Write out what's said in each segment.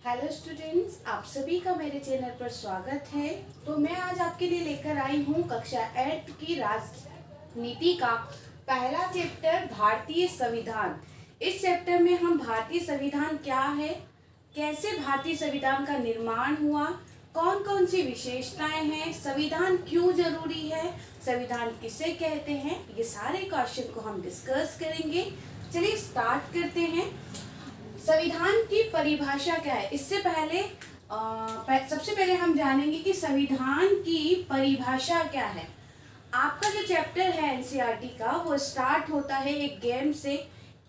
Hello students, आप सभी का मेरे चैनल पर स्वागत है। तो मैं आज आपके लिए लेकर आई हूँ कक्षा 8 की राजनीति का पहला चैप्टर भारतीय संविधान। इस चैप्टर में हम भारतीय संविधान क्या है, कैसे भारतीय संविधान का निर्माण हुआ, कौन कौन सी विशेषताएं हैं, संविधान क्यों जरूरी है, संविधान किसे कहते हैं, ये सारे क्वेश्चन को हम डिस्कस करेंगे। चलिए स्टार्ट करते हैं। संविधान की परिभाषा क्या है। इससे पहले सबसे पहले हम जानेंगे कि संविधान की परिभाषा क्या है। आपका जो चैप्टर है एनसीईआरटी का, वो स्टार्ट होता है एक गेम से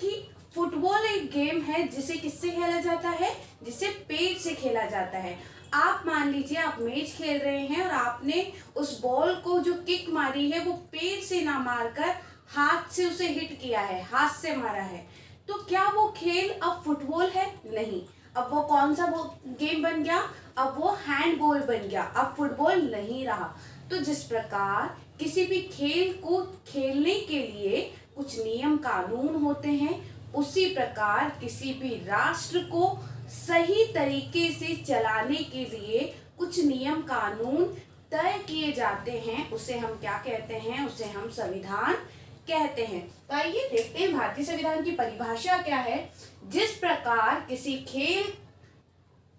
कि फुटबॉल एक गेम है जिसे किससे खेला जाता है, जिसे पेट से खेला जाता है। आप मान लीजिए आप मैच खेल रहे हैं और आपने उस बॉल को जो किक मारी है वो पेट से ना मारकर हाथ से उसे हिट किया है, हाथ से मारा है। तो क्या वो खेल अब फुटबॉल है? नहीं। अब वो कौन सा वो गेम बन गया? अब वो हैंडबॉल बन गया, अब फुटबॉल नहीं रहा। तो जिस प्रकार किसी भी खेल को खेलने के लिए कुछ नियम कानून होते हैं, उसी प्रकार किसी भी राष्ट्र को सही तरीके से चलाने के लिए कुछ नियम कानून तय किए जाते हैं। उसे हम क्या कहते हैं? उसे हम संविधान कहते हैं। तो आइए देखते हैं भारतीय संविधान की परिभाषा क्या है। जिस प्रकार किसी खेल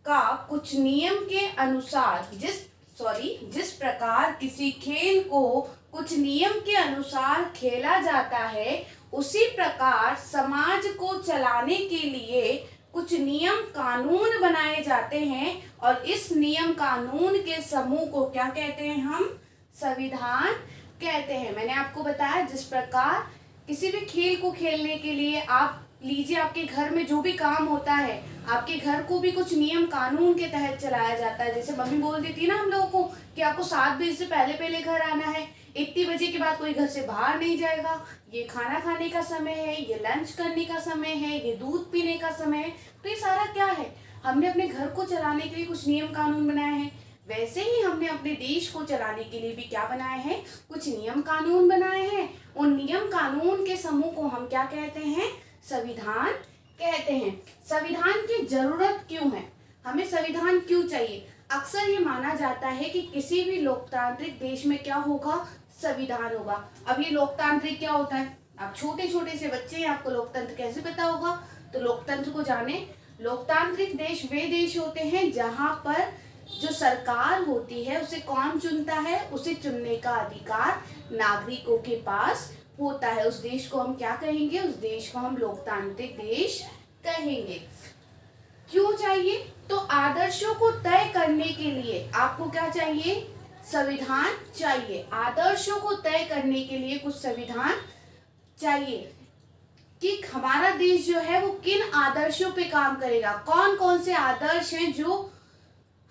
का कुछ नियम के अनुसार जिस प्रकार किसी खेल को कुछ नियम के अनुसार खेला जाता है, उसी प्रकार समाज को चलाने के लिए कुछ नियम कानून बनाए जाते हैं और इस नियम कानून के समूह को क्या कहते हैं? हम संविधान कहते हैं। मैंने आपको बताया जिस प्रकार किसी भी खेल को खेलने के लिए आप लीजिए, आपके घर में जो भी काम होता है, आपके घर को भी कुछ नियम कानून के तहत चलाया जाता है। जैसे मम्मी बोल देती है ना हम लोगों को कि आपको 7 बजे से पहले पहले घर आना है, इतनी बजे के बाद कोई घर से बाहर नहीं जाएगा, ये खाना खाने का समय है, ये लंच करने का समय है, ये दूध पीने का समय है। तो ये सारा क्या है? हमने अपने घर को चलाने के लिए कुछ नियम कानून बनाए हैं। वैसे ही हमने अपने देश को चलाने के लिए भी क्या बनाए हैं? कुछ नियम कानून बनाए हैं। उन नियम कानून के समूह को हम क्या कहते हैं? संविधान कहते हैं। संविधान की जरूरत क्यों है? हमें संविधान क्यों चाहिए? अक्सर ये माना जाता है कि किसी भी लोकतांत्रिक देश में क्या होगा? संविधान होगा। अब ये लोकतांत्रिक क्या होता है? आप छोटे छोटे से बच्चे हैं, आपको लोकतंत्र कैसे पता होगा? तो लोकतंत्र को जाने। लोकतांत्रिक देश वे देश होते हैं जहां पर जो सरकार होती है उसे कौन चुनता है? उसे चुनने का अधिकार नागरिकों के पास होता है। उस देश को हम क्या कहेंगे? उस देश को हम लोकतांत्रिक देश कहेंगे। क्यों चाहिए? तो आदर्शों को तय करने के लिए आपको क्या चाहिए? संविधान चाहिए। आदर्शों को तय करने के लिए कुछ संविधान चाहिए कि हमारा देश जो है वो किन आदर्शों पे काम करेगा। कौन कौन से आदर्श हैं जो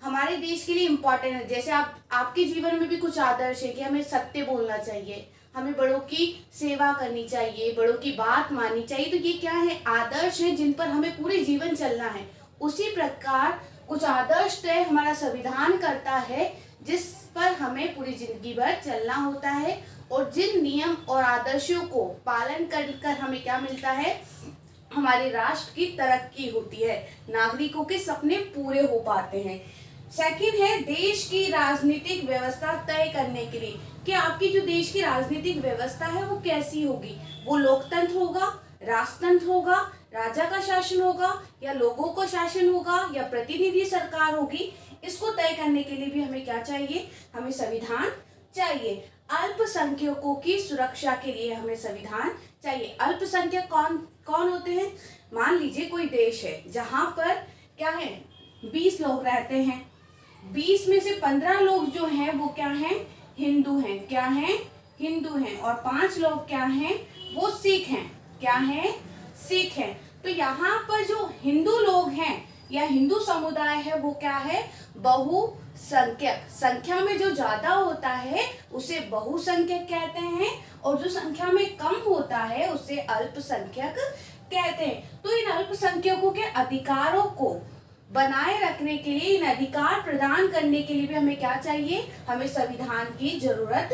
हमारे देश के लिए इम्पोर्टेंट है। जैसे आपके जीवन में भी कुछ आदर्श है कि हमें सत्य बोलना चाहिए, हमें बड़ों की सेवा करनी चाहिए, बड़ों की बात माननी चाहिए। तो ये क्या है? आदर्श है जिन पर हमें पूरे जीवन चलना है। उसी प्रकार कुछ आदर्श तय हमारा संविधान करता है जिस पर हमें पूरी जिंदगी भर चलना होता है, और जिन नियम और आदर्शों को पालन कर हमें क्या मिलता है? हमारे राष्ट्र की तरक्की होती है, नागरिकों के सपने पूरे हो पाते हैं। सेकंड है देश की राजनीतिक व्यवस्था तय करने के लिए कि आपकी जो देश की राजनीतिक व्यवस्था है वो कैसी होगी। वो लोकतंत्र होगा, राजतंत्र होगा, राजा का शासन होगा, या लोगों का शासन होगा, या प्रतिनिधि सरकार होगी। इसको तय करने के लिए भी हमें क्या चाहिए? हमें संविधान चाहिए। अल्पसंख्यकों की सुरक्षा के लिए हमें संविधान चाहिए। अल्पसंख्यक कौन कौन होते हैं? मान लीजिए कोई देश है जहां पर क्या है? 20 लोग रहते हैं, 20 में से 15 लोग जो हैं वो क्या हैं? हिंदू हैं। क्या हैं? हिंदू हैं। और 5 लोग क्या हैं? वो सिख हैं। क्या हैं? सिख हैं। तो यहाँ पर जो हिंदू लोग हैं या हिंदू समुदाय है वो क्या है? बहुसंख्यक। संख्या में जो ज्यादा होता है उसे बहुसंख्यक कहते हैं, और जो संख्या में कम होता है उसे अल्पसंख्यक कहते हैं। तो इन अल्पसंख्यकों के अधिकारों को बनाए रखने के लिए, इन अधिकार प्रदान करने के लिए भी हमें क्या चाहिए? हमें संविधान की जरूरत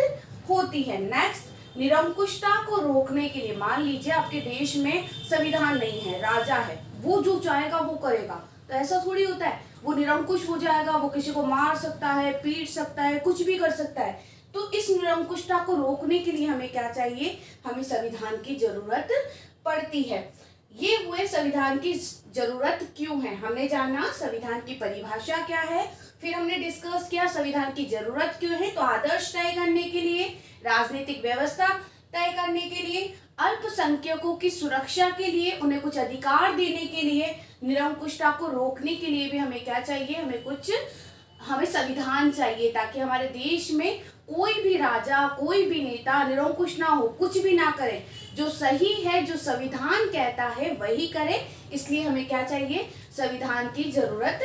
होती है। नेक्स्ट, निरंकुशता को रोकने के लिए, मान लीजिए आपके देश में संविधान नहीं है, राजा है, वो जो चाहेगा वो करेगा, तो ऐसा थोड़ी होता है, वो निरंकुश हो जाएगा, वो किसी को मार सकता है, पीट सकता है, कुछ भी कर सकता है। तो इस निरंकुशता को रोकने के लिए हमें क्या चाहिए, हमें संविधान की जरूरत पड़ती है। ये हुए संविधान की जरूरत क्यों है, हमने जाना संविधान की परिभाषा क्या है, फिर हमने डिस्कस किया संविधान की जरूरत क्यों है। तो आदर्श तय करने के लिए, राजनीतिक व्यवस्था तय करने के लिए, अल्पसंख्यकों की सुरक्षा के लिए, उन्हें कुछ अधिकार देने के लिए, निरंकुशता को रोकने के लिए भी हमें क्या चाहिए, हमें संविधान चाहिए, ताकि हमारे देश में कोई भी राजा, कोई भी नेता निरंकुश ना हो, कुछ भी ना करे, जो सही है, जो संविधान कहता है वही करे। इसलिए हमें क्या चाहिए, संविधान की जरूरत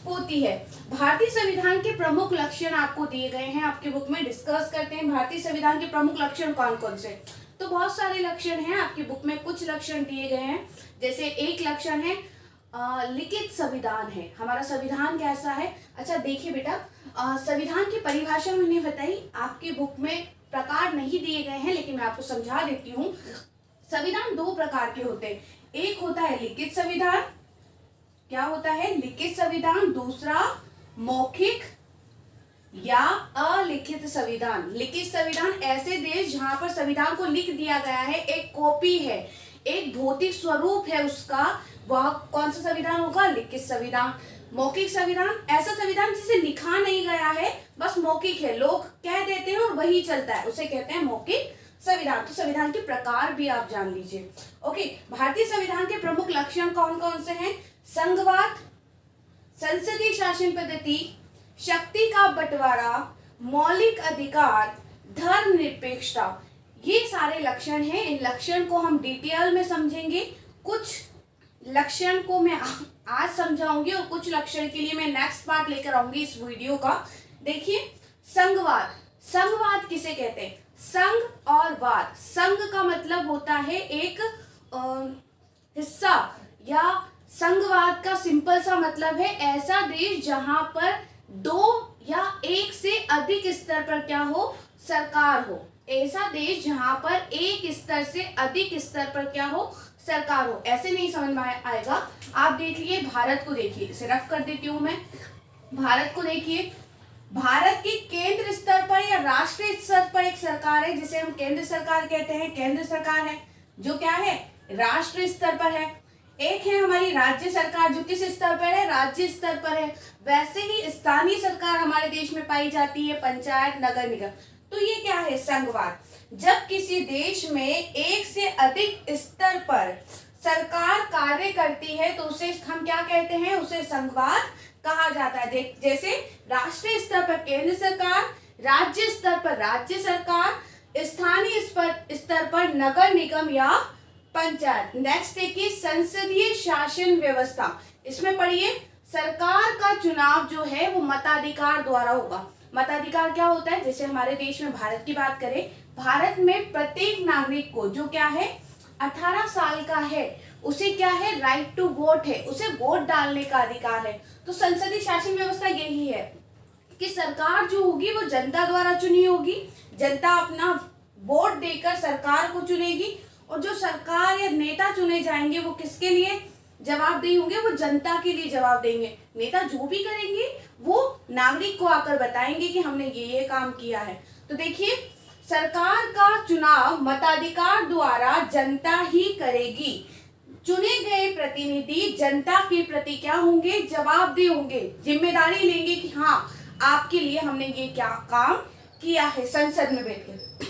होती है। भारतीय संविधान के प्रमुख लक्षण आपको दिए गए हैं, आपके बुक में डिस्कस करते हैं। भारतीय संविधान के प्रमुख लक्षण कौन कौन से, तो बहुत सारे लक्षण हैं आपकी बुक में, कुछ लक्षण दिए गए हैं। जैसे एक लक्षण है लिखित संविधान है, हमारा संविधान कैसा है। अच्छा देखिए बेटा, संविधान की परिभाषा मैंने बताई, आपकी बुक में प्रकार नहीं दिए गए हैं, लेकिन मैं आपको समझा देती हूँ। संविधान दो प्रकार के होते हैं, एक होता है लिखित संविधान, क्या होता है, लिखित संविधान, दूसरा मौखिक या अलिखित संविधान। लिखित संविधान ऐसे देश जहां पर संविधान को लिख दिया गया है, एक कॉपी है, एक भौतिक स्वरूप है उसका, वह कौन सा संविधान होगा, लिखित संविधान। मौखिक संविधान ऐसा संविधान जिसे लिखा नहीं गया है, बस मौखिक है, लोग कह देते हैं और वही चलता है, उसे कहते हैं मौखिक संविधान। तो संविधान के प्रकार भी आप जान लीजिए। ओके, भारतीय संविधान के प्रमुख लक्षण कौन कौन से हैं, संघवाद, संसदीय शासन पद्धति, शक्ति का बंटवारा, मौलिक अधिकार, धर्मनिरपेक्षता, ये सारे लक्षण हैं। इन लक्षण को हम डिटेल में समझेंगे, कुछ लक्षण को मैं आज समझाऊंगी और कुछ लक्षण के लिए मैं नेक्स्ट पार्ट लेकर आऊंगी इस वीडियो का। देखिए, संघवाद, संघवाद किसे कहते हैं, संघ और वाद, संघ का मतलब होता है एक हिस्सा, या संघवाद का सिंपल सा मतलब है ऐसा देश जहां पर दो या एक से अधिक स्तर पर क्या हो, सरकार हो। ऐसा देश जहां पर एक स्तर से अधिक स्तर पर क्या हो, सरकार हो। ऐसे नहीं समझ में आएगा, आप देखिए भारत को देखिए, इसे रफ कर देती हूं मैं। भारत को देखिए, भारत की केंद्र स्तर पर या राष्ट्रीय स्तर पर एक सरकार है जिसे हम केंद्र सरकार कहते हैं, केंद्र सरकार है जो क्या है, राष्ट्रीय स्तर पर है। एक है हमारी राज्य सरकार जो किस स्तर पर है, राज्य स्तर पर है। वैसे ही स्थानीय सरकार हमारे देश में पाई जाती है, पंचायत, नगर निगम। तो ये क्या है, संघवाद। जब किसी देश में एक से अधिक स्तर पर सरकार कार्य करती है तो उसे हम क्या कहते हैं, उसे संघवाद कहा जाता है। जैसे राष्ट्रीय स्तर पर केंद्र सरकार, राज्य स्तर पर राज्य सरकार, स्थानीय स्तर पर नगर निगम या पंचायत। नेक्स्ट देखिए, संसदीय शासन व्यवस्था। इसमें पढ़िए, सरकार का चुनाव जो है वो मताधिकार द्वारा होगा। मताधिकार क्या होता है, जैसे हमारे देश में भारत की बात करें, भारत में प्रत्येक नागरिक को जो क्या है 18 साल का है, उसे क्या है, राइट टू वोट है, उसे वोट डालने का अधिकार है। तो संसदीय शासन व्यवस्था यही है कि सरकार जो होगी वो जनता द्वारा चुनी होगी, जनता अपना वोट देकर सरकार को चुनेगी, और जो सरकार या नेता चुने जाएंगे वो किसके लिए जवाबदेही होंगे, वो जनता के लिए जवाब देंगे। नेता जो भी करेंगे वो नागरिक को आकर बताएंगे कि हमने ये काम किया है। तो देखिए, सरकार का चुनाव मताधिकार द्वारा जनता ही करेगी। चुने गए प्रतिनिधि जनता के प्रति क्या होंगे, जवाबदेह होंगे, जिम्मेदारी लेंगे कि हाँ आपके लिए हमने ये क्या काम किया है संसद में बैठकर।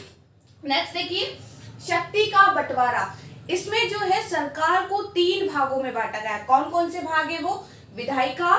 नेक्स्ट देखिए, शक्ति का बंटवारा। इसमें जो है सरकार को 3 भागों में बांटा गया है। कौन कौन से भाग है वो, विधायिका,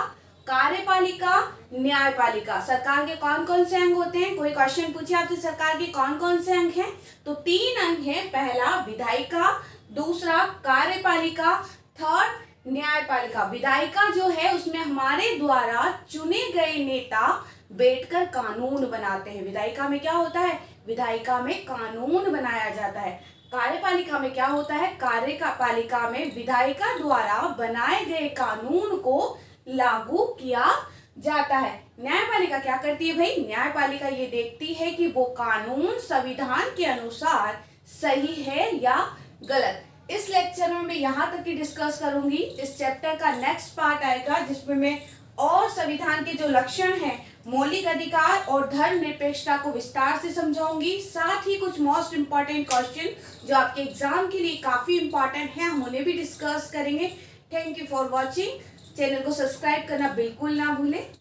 कार्यपालिका, न्यायपालिका। सरकार के कौन कौन से अंग होते हैं, कोई क्वेश्चन पूछे आपसे सरकार के कौन कौन से अंग हैं, तो 3 अंग हैं। पहला विधायिका, दूसरा कार्यपालिका, थर्ड न्यायपालिका। विधायिका जो है उसमें हमारे द्वारा चुने गए नेता बैठकर कानून बनाते हैं। विधायिका में क्या होता है, विधायिका में कानून बनाया जाता है। कार्यपालिका में क्या होता है, कार्यपालिका में विधायिका द्वारा बनाए गए कानून को लागू किया जाता है। न्यायपालिका क्या करती है भाई, न्यायपालिका ये देखती है कि वो कानून संविधान के अनुसार सही है या गलत। इस लेक्चर में मैं यहाँ तक ही डिस्कस करूंगी। इस चैप्टर का नेक्स्ट पार्ट आएगा जिसमें मैं और संविधान के जो लक्षण हैं, मौलिक अधिकार और धर्मनिरपेक्षता को विस्तार से समझाऊंगी। साथ ही कुछ मोस्ट इम्पॉर्टेंट क्वेश्चन जो आपके एग्जाम के लिए काफी इम्पॉर्टेंट हैं, हम उन्हें भी डिस्कस करेंगे। Thank you for watching. Channel को सब्सक्राइब करना बिल्कुल ना भूलें।